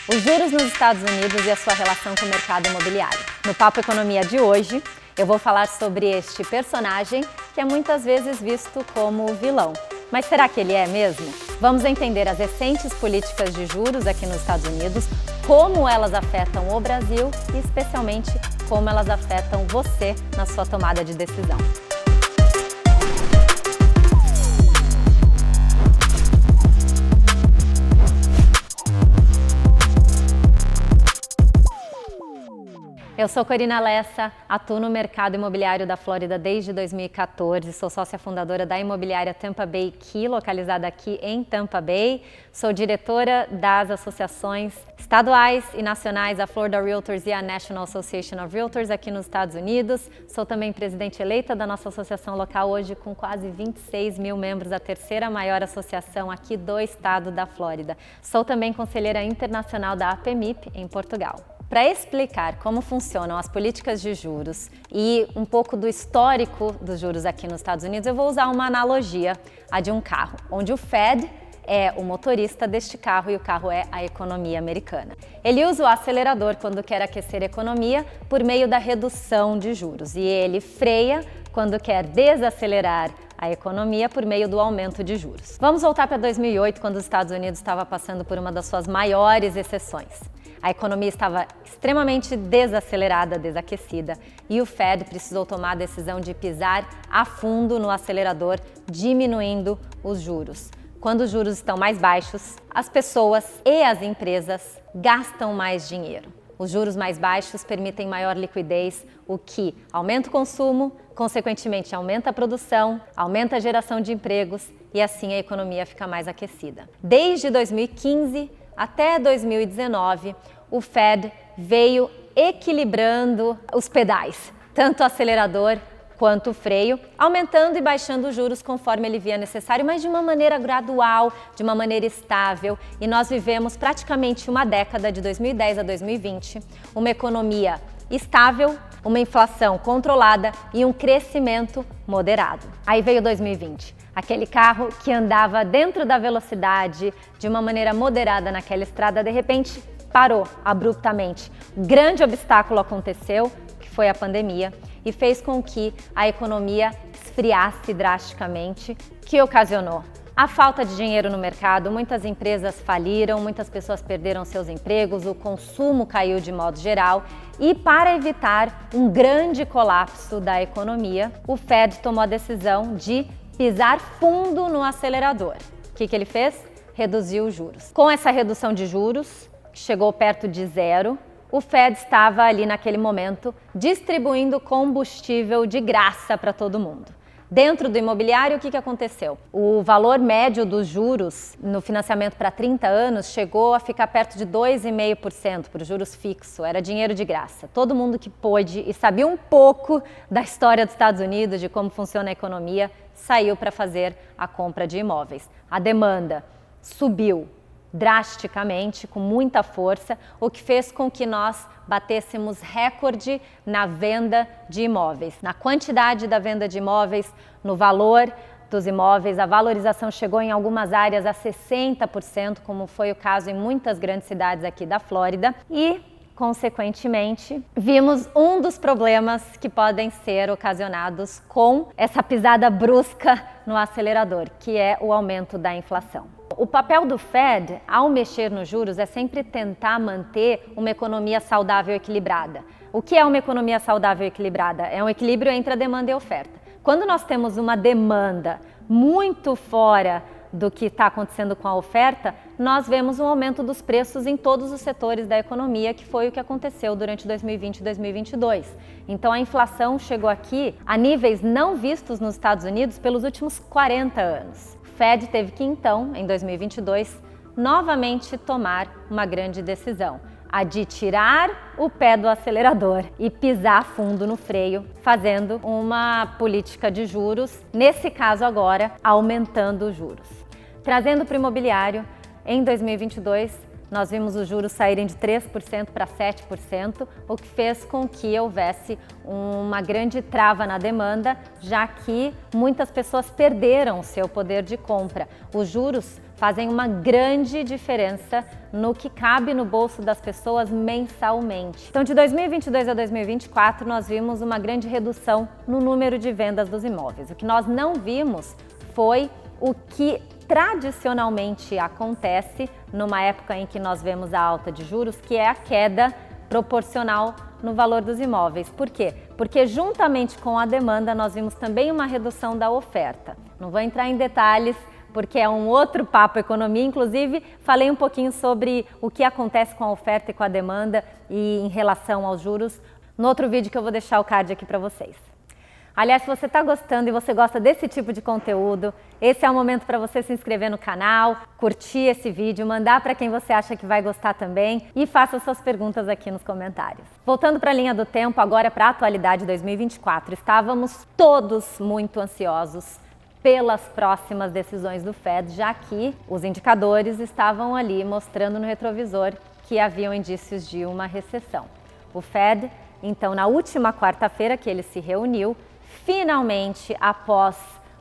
Os juros nos Estados Unidos e a sua relação com o mercado imobiliário. No Papo Economia de hoje, eu vou falar sobre este personagem que é muitas vezes visto como vilão. Mas será que ele é mesmo? Vamos entender as recentes políticas de juros aqui nos Estados Unidos, como elas afetam o Brasil e especialmente como elas afetam você na sua tomada de decisão. Eu sou Corina Lessa, atuo no mercado imobiliário da Flórida desde 2014, sou sócia fundadora da imobiliária Tampa Bay Key, localizada aqui em Tampa Bay. Sou diretora das associações estaduais e nacionais, a Florida Realtors e a National Association of Realtors aqui nos Estados Unidos. Sou também presidente eleita da nossa associação local hoje com quase 26 mil membros, a terceira maior associação aqui do estado da Flórida. Sou também conselheira internacional da APMIP em Portugal. Para explicar como funcionam as políticas de juros e um pouco do histórico dos juros aqui nos Estados Unidos, eu vou usar uma analogia, a de um carro, onde o Fed é o motorista deste carro e o carro é a economia americana. Ele usa o acelerador quando quer aquecer a economia por meio da redução de juros e ele freia quando quer desacelerar a economia por meio do aumento de juros. Vamos voltar para 2008, quando os Estados Unidos estava passando por uma das suas maiores recessões. A economia estava extremamente desacelerada, desaquecida, e o Fed precisou tomar a decisão de pisar a fundo no acelerador, diminuindo os juros. Quando os juros estão mais baixos, as pessoas e as empresas gastam mais dinheiro. Os juros mais baixos permitem maior liquidez, o que aumenta o consumo, consequentemente aumenta a produção, aumenta a geração de empregos e assim a economia fica mais aquecida. Desde 2015 até 2019, o Fed veio equilibrando os pedais, tanto o acelerador quanto o freio, aumentando e baixando os juros conforme ele via necessário, mas de uma maneira gradual, de uma maneira estável. E nós vivemos praticamente uma década, de 2010 a 2020, uma economia estável, uma inflação controlada e um crescimento moderado. Aí veio 2020. Aquele carro que andava dentro da velocidade, de uma maneira moderada naquela estrada, de repente parou abruptamente. Um grande obstáculo aconteceu, que foi a pandemia, e fez com que a economia esfriasse drasticamente, que ocasionou a falta de dinheiro no mercado, muitas empresas faliram, muitas pessoas perderam seus empregos, o consumo caiu de modo geral e para evitar um grande colapso da economia, o Fed tomou a decisão de pisar fundo no acelerador. O que ele fez? Reduziu os juros. Com essa redução de juros, que chegou perto de zero, o Fed estava ali naquele momento distribuindo combustível de graça para todo mundo. Dentro do imobiliário, o que aconteceu? O valor médio dos juros no financiamento para 30 anos chegou a ficar perto de 2,5% para os juros fixos, era dinheiro de graça. Todo mundo que pôde e sabia um pouco da história dos Estados Unidos, de como funciona a economia, saiu para fazer a compra de imóveis. A demanda subiu drasticamente, com muita força, o que fez com que nós batêssemos recorde na venda de imóveis, na quantidade da venda de imóveis, no valor dos imóveis. A valorização chegou em algumas áreas a 60%, como foi o caso em muitas grandes cidades aqui da Flórida, e consequentemente, vimos um dos problemas que podem ser ocasionados com essa pisada brusca no acelerador, que é o aumento da inflação. O papel do Fed, ao mexer nos juros, é sempre tentar manter uma economia saudável e equilibrada. O que é uma economia saudável e equilibrada? É um equilíbrio entre a demanda e a oferta. Quando nós temos uma demanda muito fora do que está acontecendo com a oferta, nós vemos um aumento dos preços em todos os setores da economia, que foi o que aconteceu durante 2020 e 2022. Então a inflação chegou aqui a níveis não vistos nos Estados Unidos pelos últimos 40 anos. O Fed teve que então, em 2022, novamente tomar uma grande decisão, a de tirar o pé do acelerador e pisar fundo no freio, fazendo uma política de juros, nesse caso agora, aumentando os juros. Trazendo para o imobiliário, em 2022, nós vimos os juros saírem de 3% para 7%, o que fez com que houvesse uma grande trava na demanda, já que muitas pessoas perderam seu poder de compra. Os juros fazem uma grande diferença no que cabe no bolso das pessoas mensalmente. Então, de 2022 a 2024, nós vimos uma grande redução no número de vendas dos imóveis. O que nós não vimos foi o que tradicionalmente acontece numa época em que nós vemos a alta de juros, que é a queda proporcional no valor dos imóveis. Por quê? Porque juntamente com a demanda nós vimos também uma redução da oferta. Não vou entrar em detalhes porque é um outro papo economia, inclusive falei um pouquinho sobre o que acontece com a oferta e com a demanda e em relação aos juros no outro vídeo que eu vou deixar o card aqui para vocês. Aliás, se você está gostando e você gosta desse tipo de conteúdo, esse é o momento para você se inscrever no canal, curtir esse vídeo, mandar para quem você acha que vai gostar também e faça suas perguntas aqui nos comentários. Voltando para a linha do tempo, agora para a atualidade 2024, estávamos todos muito ansiosos pelas próximas decisões do Fed, já que os indicadores estavam ali mostrando no retrovisor que haviam indícios de uma recessão. O Fed, então, na última quarta-feira que ele se reuniu, finalmente, após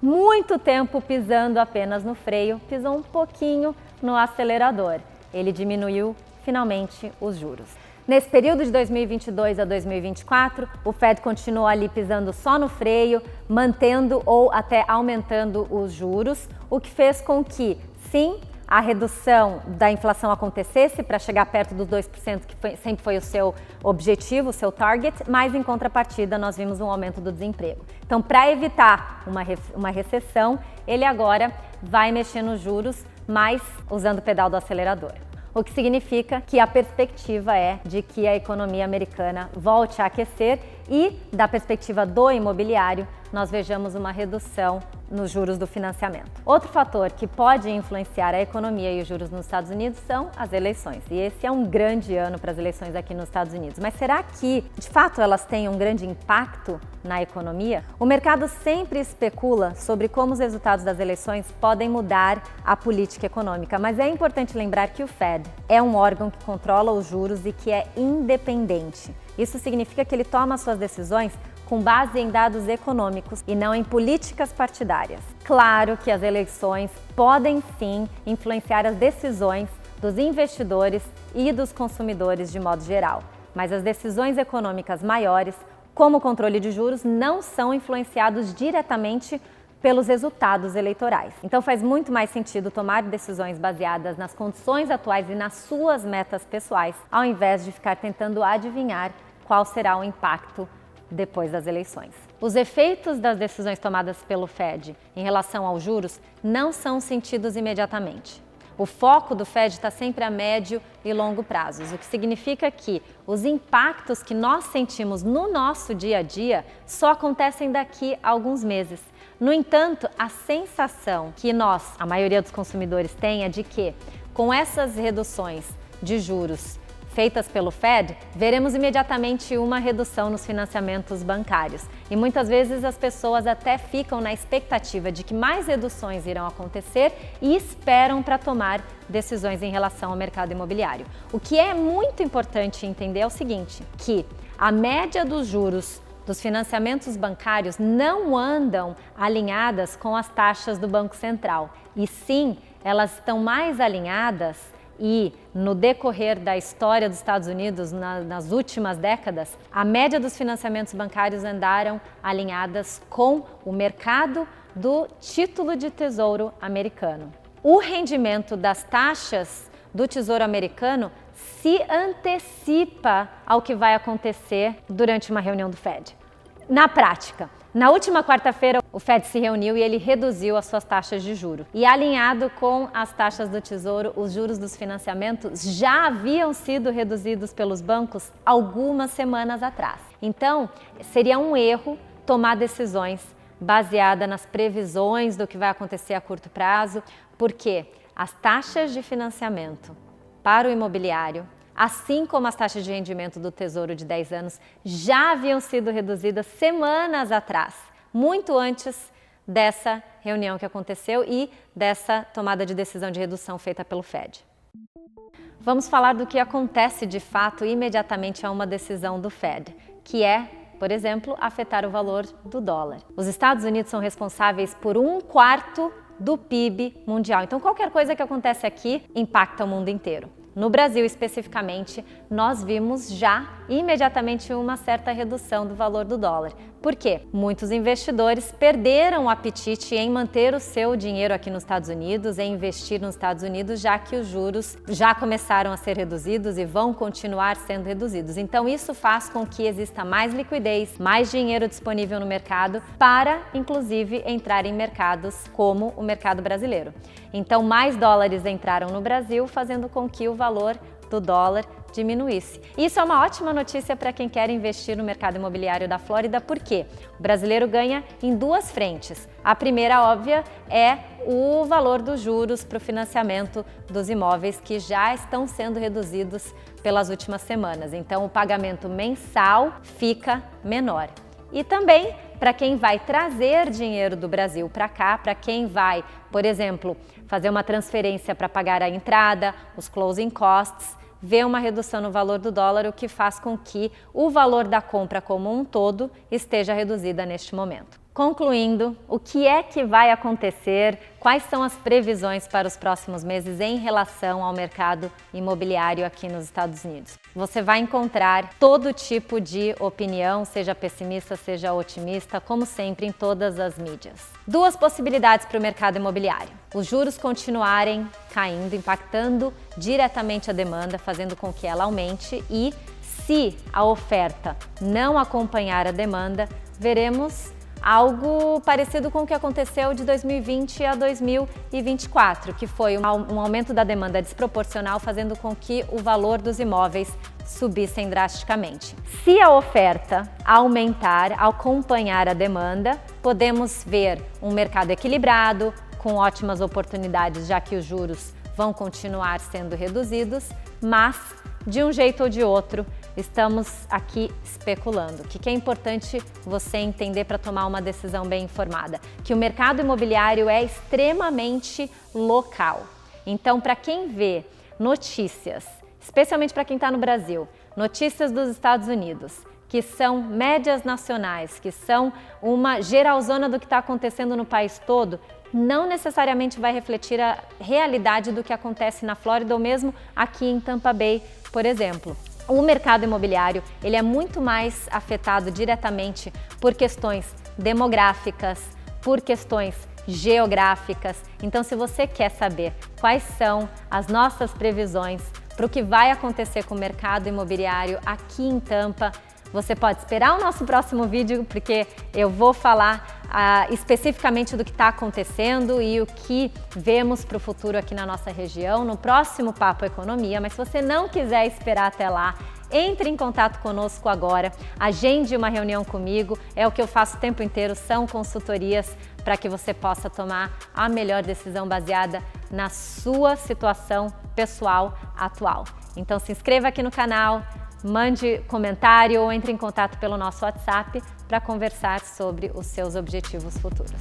muito tempo pisando apenas no freio, pisou um pouquinho no acelerador. Ele diminuiu finalmente os juros. Nesse período de 2022 a 2024, o Fed continuou ali pisando só no freio, mantendo ou até aumentando os juros, o que fez com que, sim, a redução da inflação acontecesse para chegar perto dos 2%, que sempre foi o seu objetivo, o seu target, mas em contrapartida nós vimos um aumento do desemprego. Então, para evitar uma recessão, ele agora vai mexer nos juros, mas usando o pedal do acelerador. O que significa que a perspectiva é de que a economia americana volte a aquecer e, da perspectiva do imobiliário, nós vejamos uma redução nos juros do financiamento. Outro fator que pode influenciar a economia e os juros nos Estados Unidos são as eleições. E esse é um grande ano para as eleições aqui nos Estados Unidos. Mas será que, de fato, elas têm um grande impacto na economia? O mercado sempre especula sobre como os resultados das eleições podem mudar a política econômica, mas é importante lembrar que o Fed é um órgão que controla os juros e que é independente. Isso significa que ele toma suas decisões com base em dados econômicos e não em políticas partidárias. Claro que as eleições podem sim influenciar as decisões dos investidores e dos consumidores de modo geral, mas as decisões econômicas maiores, como o controle de juros, não são influenciados diretamente pelos resultados eleitorais. Então faz muito mais sentido tomar decisões baseadas nas condições atuais e nas suas metas pessoais, ao invés de ficar tentando adivinhar qual será o impacto depois das eleições. Os efeitos das decisões tomadas pelo Fed em relação aos juros não são sentidos imediatamente. O foco do Fed está sempre a médio e longo prazos, o que significa que os impactos que nós sentimos no nosso dia a dia só acontecem daqui a alguns meses. No entanto, a sensação que nós, a maioria dos consumidores, tem é de que, com essas reduções de juros feitas pelo Fed, veremos imediatamente uma redução nos financiamentos bancários. E muitas vezes as pessoas até ficam na expectativa de que mais reduções irão acontecer e esperam para tomar decisões em relação ao mercado imobiliário. O que é muito importante entender é o seguinte, que a média dos juros dos financiamentos bancários não andam alinhadas com as taxas do Banco Central, e sim, elas estão mais alinhadas. E no decorrer da história dos Estados Unidos, nas últimas décadas, a média dos financiamentos bancários andaram alinhadas com o mercado do título de tesouro americano. O rendimento das taxas do Tesouro Americano se antecipa ao que vai acontecer durante uma reunião do Fed. Na prática, na última quarta-feira, o Fed se reuniu e ele reduziu as suas taxas de juros. E alinhado com as taxas do Tesouro, os juros dos financiamentos já haviam sido reduzidos pelos bancos algumas semanas atrás. Então, seria um erro tomar decisões baseadas nas previsões do que vai acontecer a curto prazo, porque as taxas de financiamento para o imobiliário, assim como as taxas de rendimento do Tesouro de 10 anos, já haviam sido reduzidas semanas atrás, muito antes dessa reunião que aconteceu e dessa tomada de decisão de redução feita pelo Fed. Vamos falar do que acontece de fato imediatamente a uma decisão do Fed, que é, por exemplo, afetar o valor do dólar. Os Estados Unidos são responsáveis por 1/4 do PIB mundial. Então, qualquer coisa que acontece aqui impacta o mundo inteiro. No Brasil, especificamente, nós vimos já imediatamente uma certa redução do valor do dólar. Por quê? Muitos investidores perderam o apetite em manter o seu dinheiro aqui nos Estados Unidos, em investir nos Estados Unidos, já que os juros já começaram a ser reduzidos e vão continuar sendo reduzidos. Então, isso faz com que exista mais liquidez, mais dinheiro disponível no mercado para, inclusive, entrar em mercados como o mercado brasileiro. Então, mais dólares entraram no Brasil, fazendo com que o valor do dólar diminuísse. Isso é uma ótima notícia para quem quer investir no mercado imobiliário da Flórida, porque o brasileiro ganha em duas frentes. A primeira, óbvia, é o valor dos juros para o financiamento dos imóveis, que já estão sendo reduzidos pelas últimas semanas. Então, o pagamento mensal fica menor. E também para quem vai trazer dinheiro do Brasil para cá, para quem vai, por exemplo, fazer uma transferência para pagar a entrada, os closing costs, vê uma redução no valor do dólar, o que faz com que o valor da compra como um todo esteja reduzida neste momento. Concluindo, o que é que vai acontecer? Quais são as previsões para os próximos meses em relação ao mercado imobiliário aqui nos Estados Unidos? Você vai encontrar todo tipo de opinião, seja pessimista, seja otimista, como sempre em todas as mídias. Duas possibilidades para o mercado imobiliário: os juros continuarem caindo, impactando diretamente a demanda, fazendo com que ela aumente, e se a oferta não acompanhar a demanda, veremos algo parecido com o que aconteceu de 2020 a 2024, que foi um aumento da demanda desproporcional, fazendo com que o valor dos imóveis subissem drasticamente. Se a oferta aumentar, acompanhar a demanda, podemos ver um mercado equilibrado, com ótimas oportunidades, já que os juros vão continuar sendo reduzidos, mas de um jeito ou de outro, estamos aqui especulando. O que é importante você entender para tomar uma decisão bem informada? Que o mercado imobiliário é extremamente local. Então, para quem vê notícias, especialmente para quem está no Brasil, notícias dos Estados Unidos, que são médias nacionais, que são uma geralzona do que está acontecendo no país todo, não necessariamente vai refletir a realidade do que acontece na Flórida ou mesmo aqui em Tampa Bay, por exemplo. O mercado imobiliário, ele é muito mais afetado diretamente por questões demográficas, por questões geográficas. Então, se você quer saber quais são as nossas previsões para o que vai acontecer com o mercado imobiliário aqui em Tampa, você pode esperar o nosso próximo vídeo, porque eu vou falar especificamente do que está acontecendo e o que vemos para o futuro aqui na nossa região no próximo Papo Economia. Mas se você não quiser esperar até lá, entre em contato conosco agora, agende uma reunião comigo, é o que eu faço o tempo inteiro, são consultorias para que você possa tomar a melhor decisão baseada na sua situação pessoal atual. Então se inscreva aqui no canal, mande comentário ou entre em contato pelo nosso WhatsApp para conversar sobre os seus objetivos futuros.